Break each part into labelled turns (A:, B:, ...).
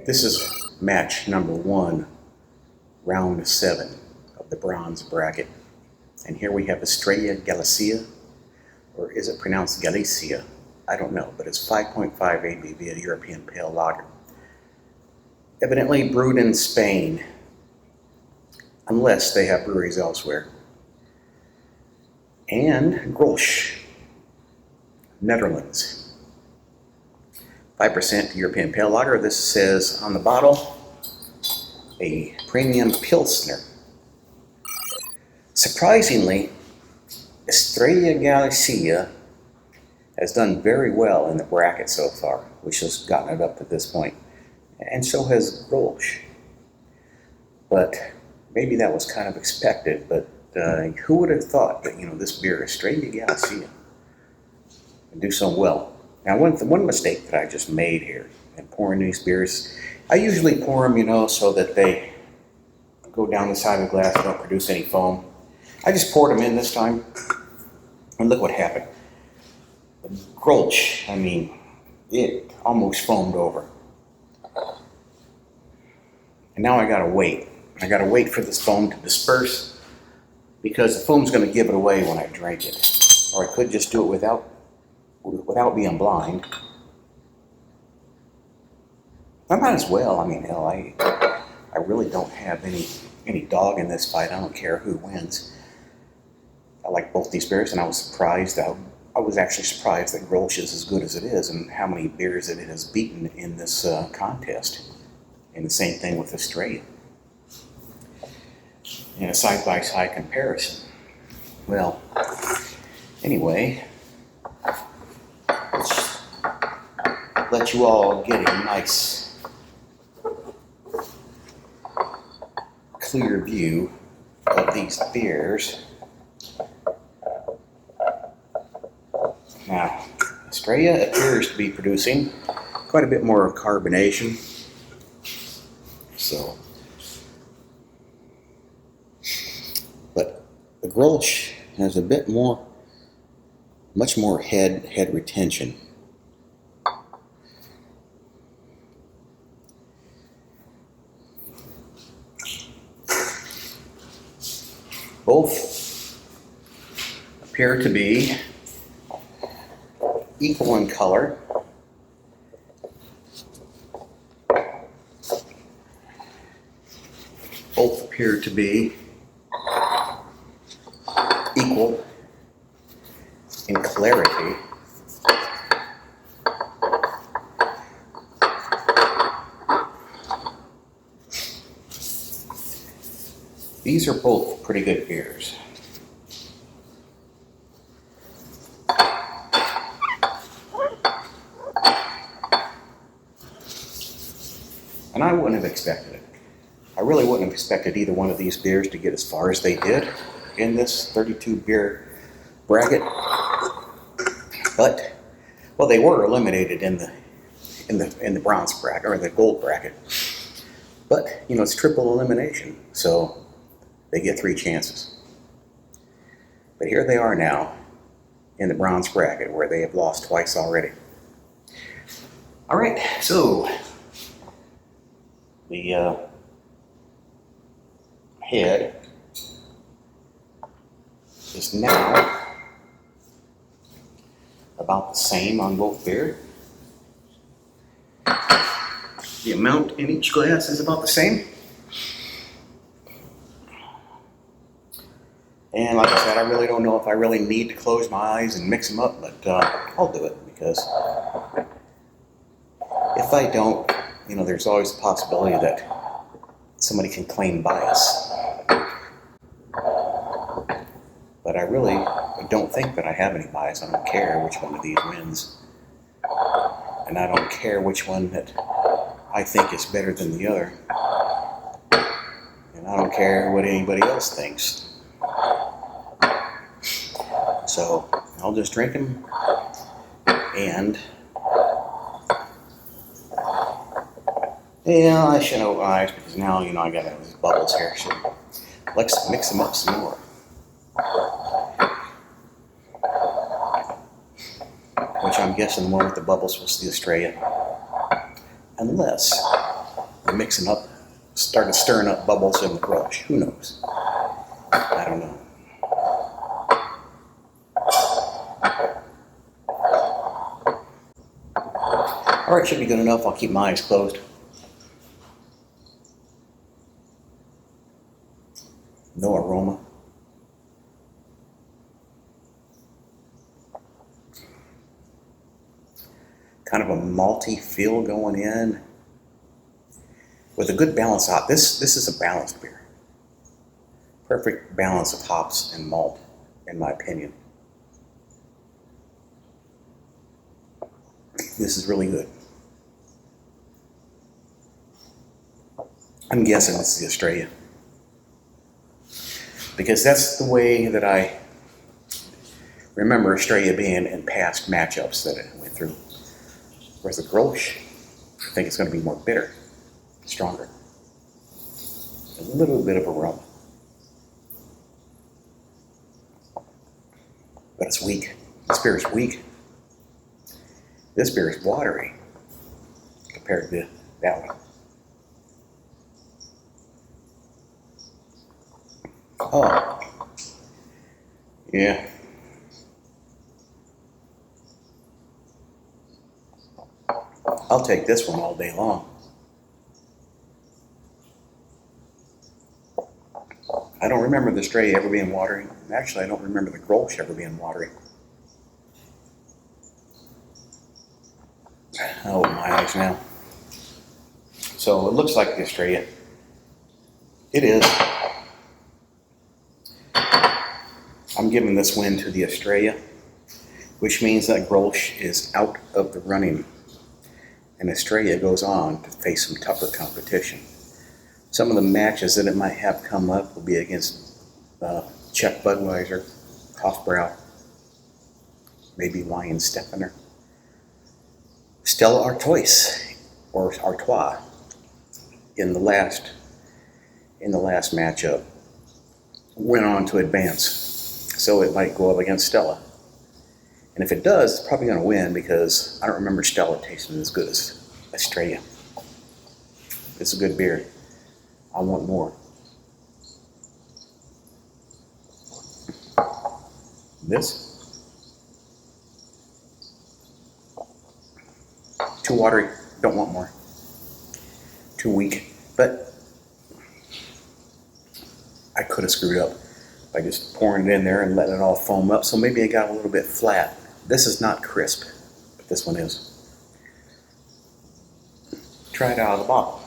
A: This is match number 1, round 7 of the bronze bracket. And here we have Estrella Galicia, or is it pronounced Galicia? I don't know, but it's 5.5 ABV, a European pale lager. Evidently brewed in Spain, unless they have breweries elsewhere. And Grolsch, Netherlands. 5% European pale lager. This says on the bottle, a premium Pilsner. Surprisingly, Estrella Galicia has done very well in the bracket so far, which has gotten it up to this point. And so has Grolsch. But maybe that was kind of expected, but who would have thought that, this beer, Estrella Galicia, would do so well. Now, one mistake that I just made here in pouring these beers, I usually pour them, so that they go down the side of the glass and don't produce any foam. I just poured them in this time, and look what happened. The Grolsch, it almost foamed over. And now I gotta wait. I gotta wait for this foam to disperse, because the foam's gonna give it away when I drink it. Or I could just do it without being blind. I might as well. Hell, I really don't have any dog in this fight. I don't care who wins. I like both these beers, and I was surprised. I was actually surprised that Grolsch is as good as it is, and how many beers that it has beaten in this contest. And the same thing with Estrella. In a side-by-side comparison. Well, anyway, let's let you all get a nice, clear view of these beers. Now, Estrella appears to be producing quite a bit more carbonation. So, but the Grolsch has a bit more, much more head retention. Both appear to be equal in color. Both appear to be equal in clarity. These are both pretty good beers. And I wouldn't have expected it. I really wouldn't have expected either one of these beers to get as far as they did in this 32 beer bracket. But, well, they were eliminated in the bronze bracket, or the gold bracket. But, it's triple elimination, so they get 3 chances. But here they are now in the bronze bracket, where they have lost twice already. All right, so the head is now about the same on both beers. The amount in each glass is about the same. And like I said, I really don't know if I really need to close my eyes and mix them up, but I'll do it, because if I don't, there's always the possibility that somebody can claim bias. But I really don't think that I have any bias. I don't care which one of these wins. And I don't care which one that I think is better than the other. And I don't care what anybody else thinks. So I'll just drink them, and yeah, I should open my eyes, because now I got these bubbles here. So let's mix them up some more. Which I'm guessing the one with the bubbles was the Estrella, unless mixing up, started stirring up bubbles in the Grolsch. Who knows? I don't know. All right, should be good enough. I'll keep my eyes closed. No aroma. Kind of a malty feel going in with a good balance of hop. This is a balanced beer. Perfect balance of hops and malt, in my opinion. This is really good. I'm guessing this is the Estrella, because that's the way that I remember Estrella being in past matchups that it went through. Whereas the Grolsch, I think it's going to be more bitter, stronger. A little bit of aroma. But it's weak. This beer is weak. This beer is watery compared to that one. Oh, yeah. I'll take this one all day long. I don't remember the Estrella ever being watery. Actually, I don't remember the Grolsch ever being watery. I'll open my eyes now. So it looks like the Estrella. It is. I'm giving this win to the Estrella, which means that Grolsch is out of the running. And Estrella goes on to face some tougher competition. Some of the matches that it might have come up will be against Czech Budweiser, Hofbräu, maybe Weihenstephaner, Stella Artois or Artois in the last matchup went on to advance, so it might go up against Stella. And if it does, it's probably going to win, because I don't remember Stella tasting as good as Estrella. It's a good beer. I want more. This? Too watery. Don't want more. Too weak. But I could have screwed up by just pouring it in there and letting it all foam up. So maybe it got a little bit flat. This is not crisp, but this one is. Try it out of the bottle.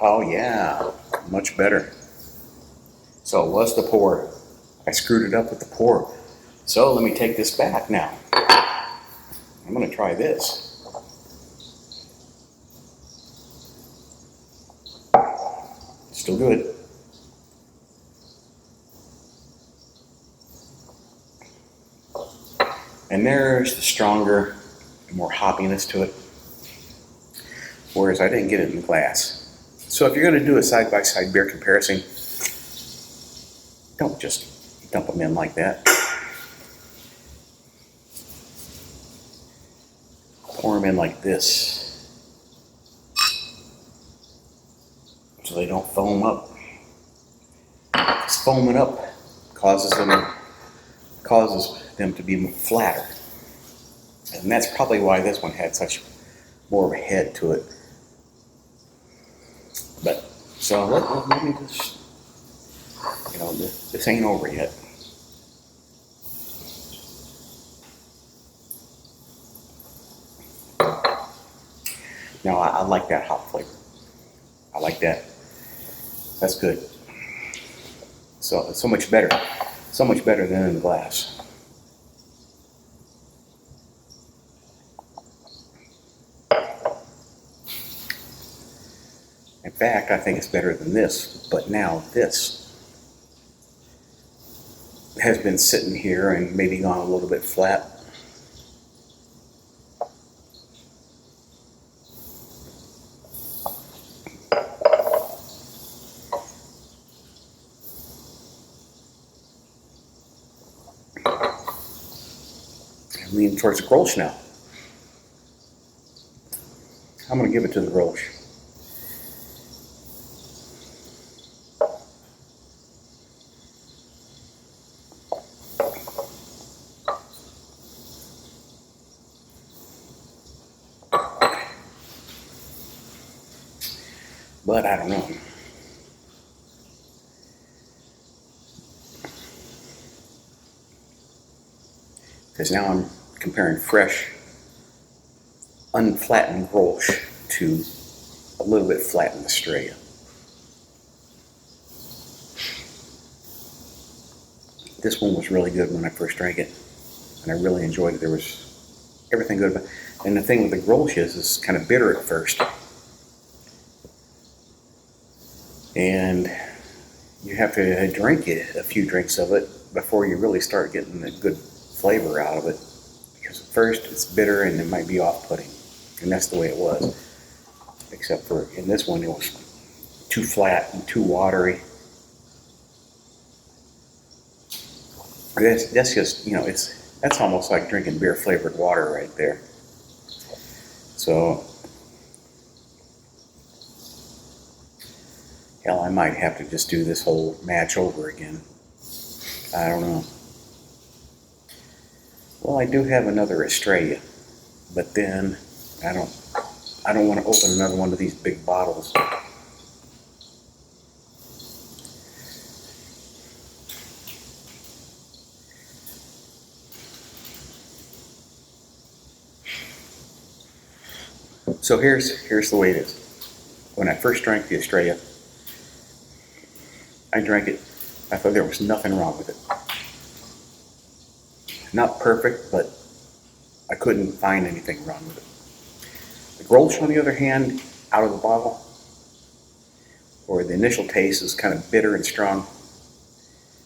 A: Oh yeah, much better. So it was the pour. I screwed it up with the pour. So let me take this back now. I'm going to try this. Still good. And there's the stronger, more hoppiness to it. Whereas I didn't get it in the glass. So if you're going to do a side-by-side beer comparison, don't just dump them in like that. Pour them in like this, so they don't foam up. Because foaming up causes them to be flatter. And that's probably why this one had such more of a head to it. But, so let me just, this ain't over yet. Now, I like that hop flavor. I like that. That's good. So, it's so much better. So much better than in the glass. In fact, I think it's better than this, but now this has been sitting here and maybe gone a little bit flat. I'm leaning towards the Grolsch now. I'm going to give it to the Grolsch. But I don't know. Because now I'm comparing fresh, unflattened Grolsch to a little bit flattened Estrella. This one was really good when I first drank it, and I really enjoyed it. There was everything good about it. And the thing with the Grolsch is it's kind of bitter at first. And you have to drink it, a few drinks of it, before you really start getting the good flavor out of it. Because at first it's bitter and it might be off-putting. And that's the way it was. Except for in this one it was too flat and too watery. That's just, you know, that's almost like drinking beer flavored water right there. So hell, I might have to just do this whole match over again. I don't know. Well, I do have another Estrella, but then I don't want to open another one of these big bottles. So here's the way it is. When I first drank the Estrella, I drank it, I thought there was nothing wrong with it. Not perfect, but I couldn't find anything wrong with it. The Grolsch, on the other hand, out of the bottle, or the initial taste is kind of bitter and strong.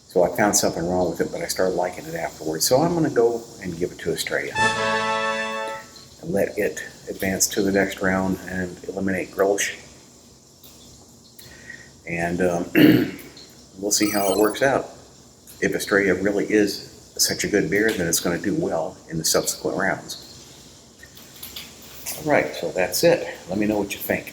A: So I found something wrong with it, but I started liking it afterwards. So I'm going to go and give it to Estrella and let it advance to the next round and eliminate Grolsch. And we'll see how it works out. If Estrella really is such a good beer, then it's going to do well in the subsequent rounds. All right, so that's it. Let me know what you think.